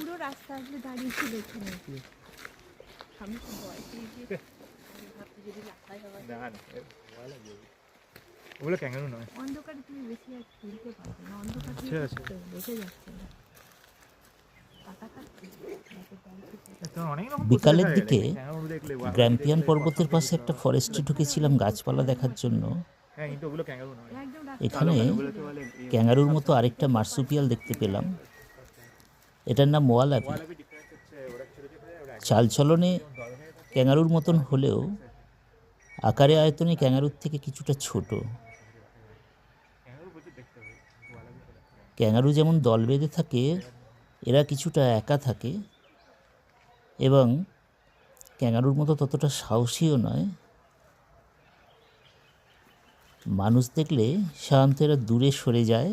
পুরো রাস্তা আসলে দাঁড়িয়ে একটু দেখে নিই। আমি তো ভয় পেয়ে গিয়ে ভাবছি যদি লাফাই হবে। ওগুলো ক্যাঙ্গারু নয়। অন্ধকারে তুমি বেশি আর তুলতে পারবে না, অন্ধকার ঠিক আছে। বোঝা যাচ্ছে না। পাতা কাটছে অনেক রকম পশু বিকালের দেখা যায়, দিকে ক্যাঙ্গারু দেখলে, ওয়ালাবি গ্র্যাম্পিয়ান দেখলে, পর্বতের কচ্ছপ পাশে দেখলে একটা সব। ফরেস্টে ঢুকেছিলাম গাছপালা দেখার জন্য। হ্যাঁ, কিন্তু ওগুলো ক্যাঙ্গারু নয়। একদম এখানে ওগুলোকে বলে ক্যাঙ্গারুর মতো আরেকটা মার্সুপিয়াল দেখতে পেলাম। এটার নাম ওয়ালাবি। ওয়ালাবি ডিফারেন্স হচ্ছে ওরা ছোট ছোট হয়, ওরা চালচলনে ক্যাঙ্গারুর মতন হলেও আকারে আয়তনে ক্যাঙ্গারুর থেকে কিছুটা ছোট। ক্যাঙ্গারু প্রচুর দেখতে হবে। ওয়ালাবি ক্যাঙ্গারু যেমন দল বেঁধে থাকে, এরা কিছুটা একা থাকে এবং ক্যাঙ্গারুর মতো ততটা সাহসীও নয়। মানুষ দেখলে সাধারণত এরা দূরে সরে যায়